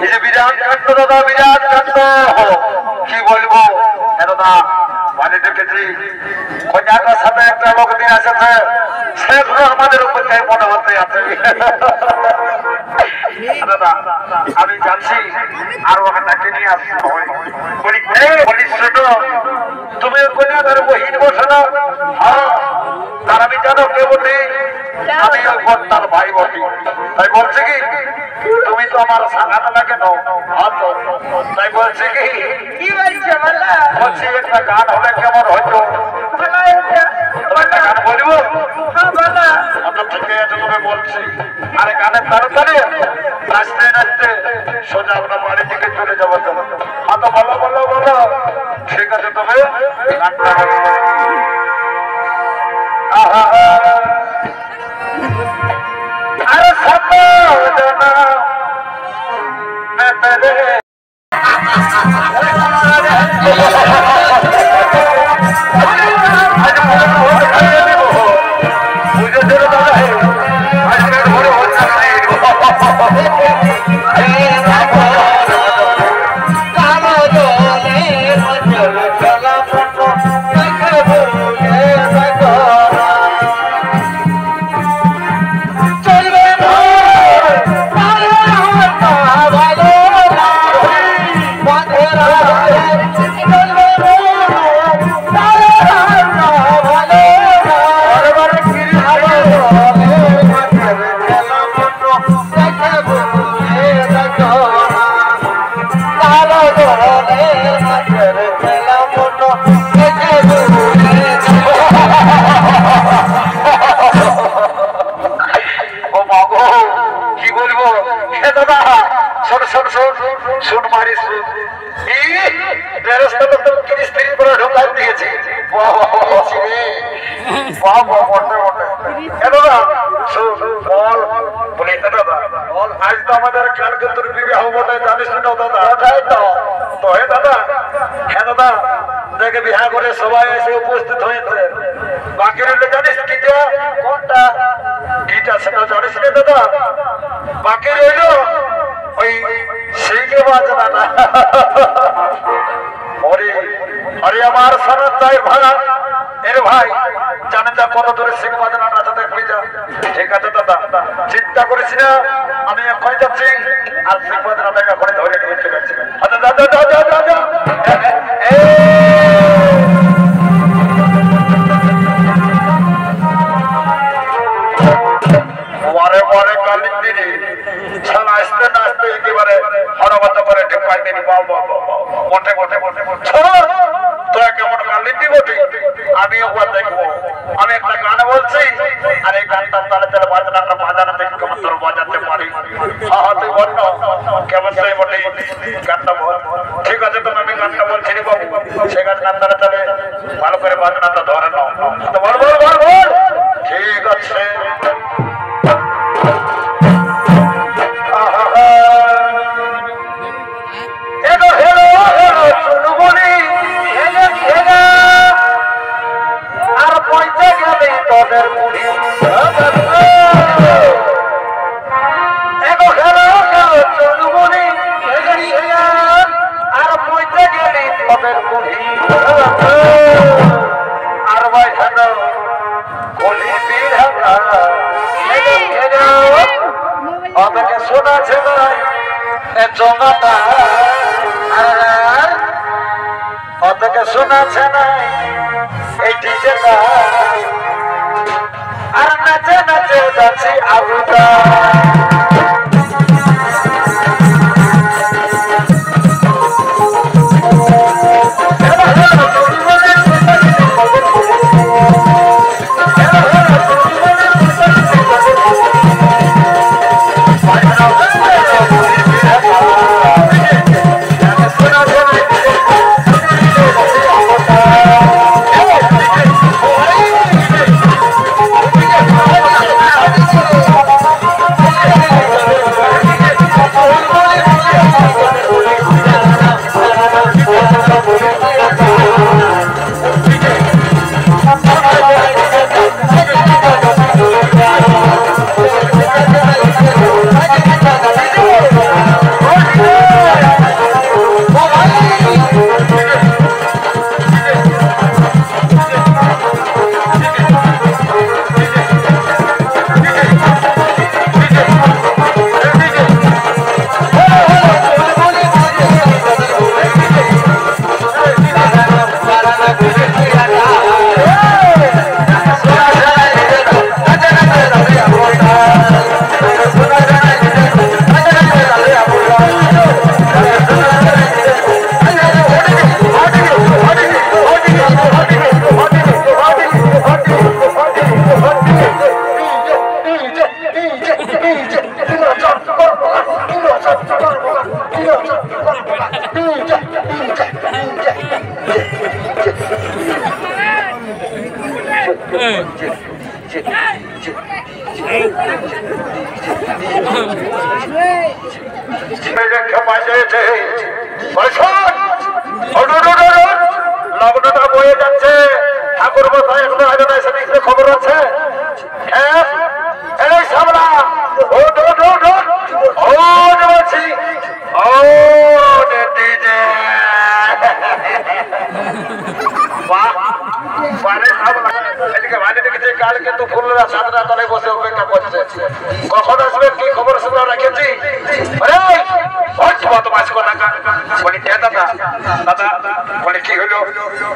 এই যে বিরাট কাণ্ড দাদা, বিরাট কাণ্ড কি বলবো দাদা। মানে দেখেছি কন্যাটার সাথে একটা লোক দিয়ে এসেছে, সেগুলো আমাদের উপর তাই মনে হতে আছে দাদা। আমি যাচ্ছি আর ওখানটাকে নিয়ে আসছি। বলিস তুমি কন্যাদের বহির বসে না, তার আমি জানো কে বলি, আমি ওই বর্তার ভাই বলি। তাই বলছে কি তুমি তো আমার সাঙ্গাতে লাগে না, তাই বলছে কি বলছি একটা গান হলে কেমন হয়তো গান বলবো আপনার থেকে তুমি বলছি। আরে গানের তাড়াতাড়ি নাচতে নাচতে সোজা আপনার বাড়ির দিকে চলে যাবো। তো বলো বলো বলো, ঠিক আছে তবে গানটা আরে সাবধান আজ তো আমাদের কালকেতুর বিবাহ বটে, জানিস না দাদা? তো হে দাদা, হ্যাঁ দাদা, দেখে বিবাহ করে সবাই এসে উপস্থিত হয়েছে। বাকি রইল জানিস কিটা? কোনটা কিটা সেটা জানিস না দাদা? বাকি রইল ওই সিংহে বাজনা। আরে আমার সারা চাই ভাড়া এর ভাই জানে যা কত দূরে সিং বাজনা নাচা দেখবি যা। ঠিক আছে দাদা, চিন্তা করিস না, আমি এখনই যাচ্ছি আর সিং বাজনা দেখা করে ধরে নিয়ে চলে যাচ্ছি। আচ্ছা দাদা দাদা দাদা পরে পরে কালিক দিদি ছাড়া আসতে না আসতে একেবারে হরবত করে ঢেপাই দিবি। মোটে মোটে মোটে তোরা কেমন কালিক বটে, আমি ওগুলো দেখবো। আমি একটা গান বলছি আর এই গানটা তাহলে তাহলে বাজনাটা বাজানো দেখি কেমন তোর বাজাতে পারি। হ্যাঁ তুই বল না কেমন চাই বটে গানটা বল। ঠিক আছে তুমি আমি গানটা বলছি রে বাবু, সে গান তাহলে তাহলে ভালো করে বাজনাটা ধরে নাও। তো বল বল বল বল। ঠিক আছে তোদের মুড়ি এগো খেলো খেলো চলুমুড়ি আর পয়সা গেলি তোদের মুড়ি আর ভাই খেলো কলি বিড়া ওদেরকে শোনাছে ভাই জমাটা আর ওদেরকে শোনাছে না এই ডিজেটা আর নাচে নাচে যাচ্ছি আবুদা। লগ্নটা বয়ে যাচ্ছে ঠাকুর মশাই এখনো আগে না সেদিকে খবর আছে সামলা বলছি কালকে তো ফুলরা সাতটা তলায় বসে অপেক্ষা করছে কখন আসবে কি খবর সেগুলো রেখেছি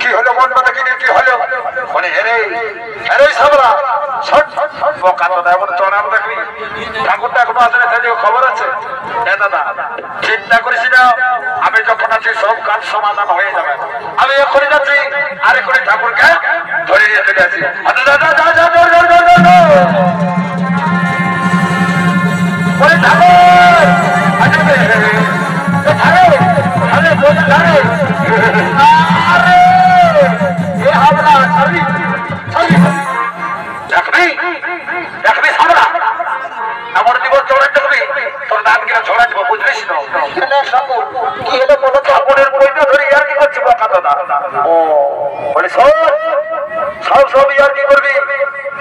কি হলো মন মাথা কিনে কি হলো ঠাকুরটা এখনো আসলে খবর আছে দাদা চিন্তা করিস না আমি যখন আছি সব কাজ সমাধান হয়ে যাবে আমি এখনই যাচ্ছি আর এখনই ঠাকুরকে ধরে নিয়ে চলে আসি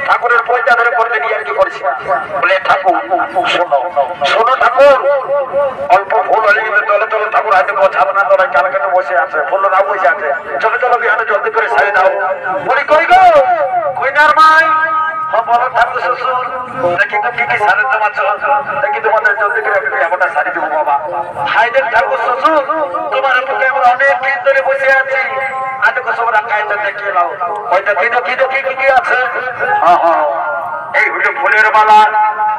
ঠাকুরের পয়সা ধরে করতে নিয়ে আর কি করছি বলে ঠাকুর শোনো শোনো ঠাকুর অল্প ফুল হলে কিন্তু তলে তলে ঠাকুর হাতে বোঝাবো না তোরা কালকে তো বসে আছে ফুলরা বসে আছে চলো চলো বিহানে জলদি করে সারি দাও বলি কই গো কইনার মাই বলো ঠাকুর শ্বশুর দেখি তো কি কি সারে তোমার দেখি তোমাদের জলদি করে আমি বিহাটা সারি দেবো বাবা হাইদের ঠাকুর শ্বশুর তোমার পক্ষে আমরা অনেক দিন ধরে বসে আছি আজকে সব রাখাইতে দেখিয়ে নাও ওই দেখি কি আছে এই হলো ফুলের মালা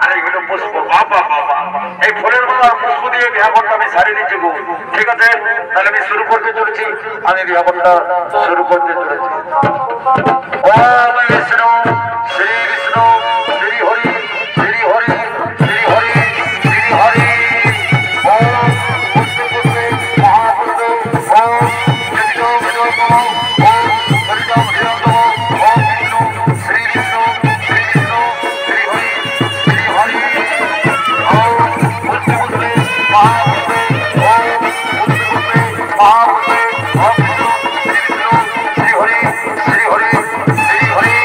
আর এই হলো পুষ্প বাবা বাবা এই ফুলের মালা আর পুষ্প দিয়ে বিহাবনটা আমি সারিয়ে দিচ্ছি গো ঠিক আছে তাহলে আমি শুরু করতে চলেছি আমি বিহাবনটা শুরু করতে চলেছি ওম বিষ্ণু শ্রী বিষ্ণু শ্রী হরি শ্রী হরি শ্রী হরি শ্রী হরি ওম পুষ্পে পুষ্পে মহাপুষ্পে ওম বিষ্ণু বিষ্ণু ওম হরিরাম হরিরাম ওম বিষ্ণু শ্রী বিষ্ণু শ্রী বিষ্ণু শ্রী হরি শ্রী হরি ওম পুষ্পে পুষ্পে মহাপুষ্পে ওম পুষ্পে পুষ্পে মহাপুষ্পে ওম বিষ্ণু শ্রী বিষ্ণু শ্রী হরি শ্রী হরি শ্রী হরি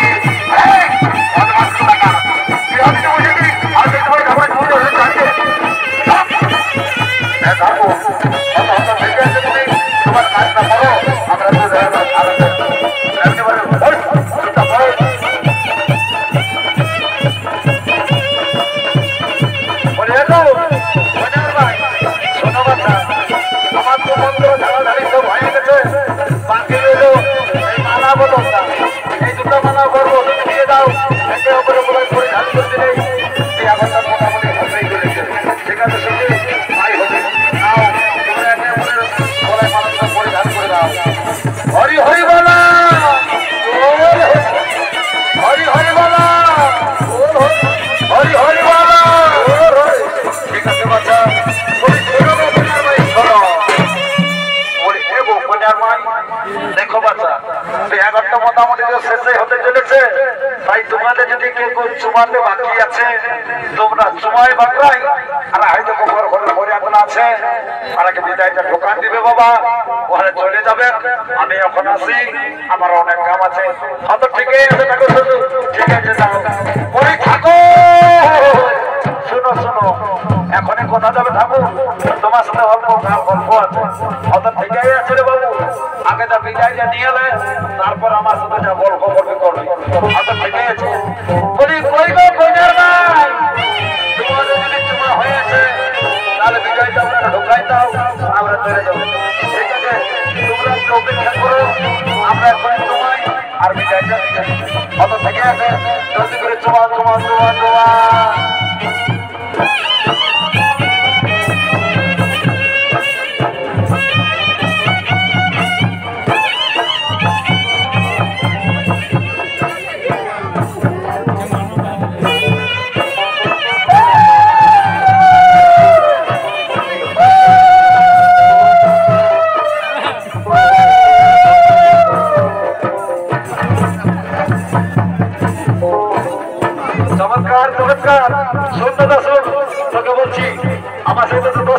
হরি হরি বলা হরি হরি বলা হরি হরি বলা ঠিক আছে বাচ্চা দেখো বাচ্চা বিহাঘরটা মোটামুটি শেষে হতে চলেছে তাই তোমাদের যদি কেউ চুমাতে বাকি আছে তোমরা চুমাই বাকরাই আর হয়তো ঘর ঘরে ঘরে এখন আছে তারাকে বিদায়টা ঢোকান দিবে বাবা ওখানে চলে যাবে আমি এখন আসি আমার অনেক কাম আছে হয়তো ঠিকই আছে থাকো শুধু ঠিক আছে যাও ওই থাকো শুনো শুনো এখনই কথা যাবে থাকো তোমার সাথে অল্প গল্প আছে হয়তো ঠিকই আছে রে বাবু আগে যা বিদায়টা নিয়ে এলে তারপর আমার সাথে যা গল্প করবে করবে হয়তো ঠিকই আছে বলি কই গো কইনার ভাই তোমাদের যদি চুমা হয়েছে তাহলে বিদায়টা আমরা ঢোকাই দাও আমরা চলে যাবো ঠিক আছে তোমরা অপেক্ষা করো আমরা এখন তোমায় আর বিদায়টা হয়তো থেকে আছে জলদি করে চুমা চুমা চুমা চুমা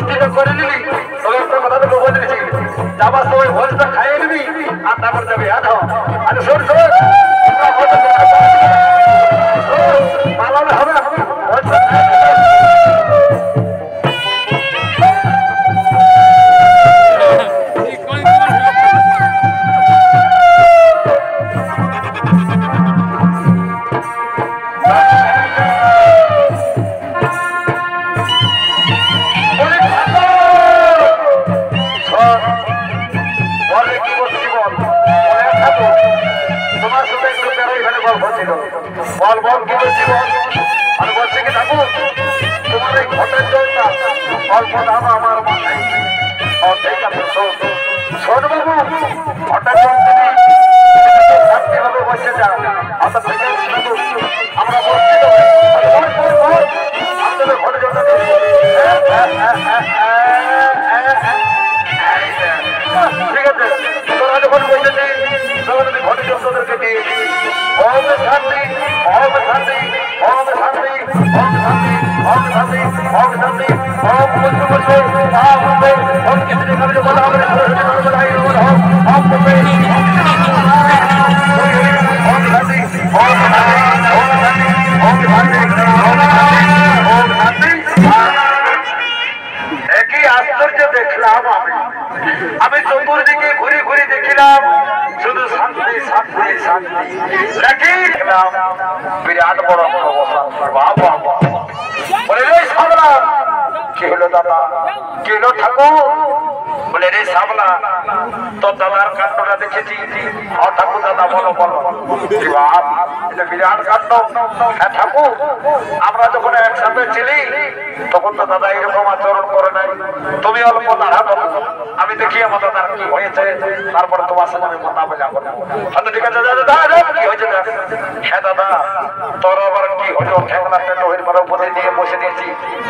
বস্তিটা করে নিলি তোকে একটা কথা তো বলে দিচ্ছি যাবার সময় ভোজটা খাইয়ে নিবি আর তারপর যাবি আরে শোন শোন পালালে হবে ভোজটা বল বল কি বলছি বল আর বলছি কি থাকু তোমার এই ঘটের জলটা অল্প দাম আমার মনে ঠিক আছে শোন বাবু ঘটের জল শান্তিভাবে বসে যা অত থেকে আমরা বলছি আমাদের ঘটের জলটা ঠিক আছে তোরা যখন বসেছি তখন আমি ঘটের জল তোদেরকে দিয়েছি ओम शांति ओम शांति ओम शांति ओम शांति ओम शांति ओम शांति ओम कुछ आप पे हम कितने कभी बोला हमने बताई आप पे ओम शांति ओम शांति ओम शांति ओम शांति ओम शांति एक ही आश्चर्य देखलाम আমি চতুর্দিকে ঘুরে ঘুরে দেখিলাম শুধু শান্তি শান্তি শান্তি দেখলাম বিরাট বড় বাবা বলে রে সাবলা কি হলো দাদা কি হলো ঠাকুর বলে রে সাবলা তোর দাদার কাণ্ডটা দেখেছি ঠাকুর দাদা বলো বলো এটা বিরাট কাণ্ড হ্যাঁ ঠাকুর আমরা যখন একসাথে ছিলি তখন তো দাদা এরকম আচরণ করে নাই তুমি অল্প দাঁড়া আমি দেখি আমার দাদার কি হয়েছে তারপরে তোমার সাথে আমি কথা বলে যাবো আচ্ছা ঠিক আছে দাদা কি হয়েছে হ্যাঁ দাদা তোর আবার কি হলো ঠেকলা টেন্ডের উপরে নিয়ে বসে দিয়েছি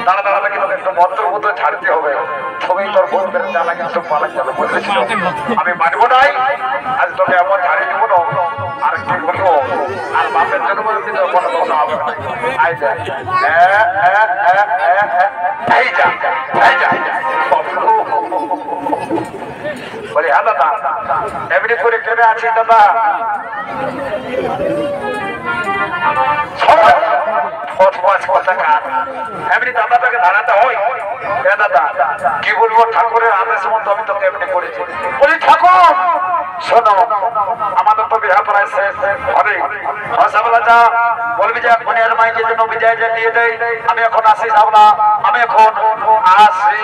দাঁড়া দাঁড়ালে কিন্তু একটু মন্ত্র মতো ছাড়তে হবে তুমি তোর বন্ধুদের জানা কিন্তু পালা যাবে বলেছিল আমি মানবো নাই আজ তোকে এমন ছাড়িয়ে দেবো না আর কি বলবো আর বাপের জন্য কিন্তু কোনো কথা হবে না আই যা এই যা এই যা বলে হ্যাঁ দাদা এমনি করে কেনে আছি দাদা এমনি দাদাটাকে দাঁড়াতে হয় দাদা কি বলবো ঠাকুরের আদেশ মতো আমি তোকে এমনি করেছি বলি ঠাকুর শোনো আমাদের তো বিহার প্রায় শেষ হবে সাবলা যা বলবি যে মনিয়ার মাইকে জন্য বিজয় নিয়ে দেয় আমি এখন আসি সাবলা আমি এখন আসি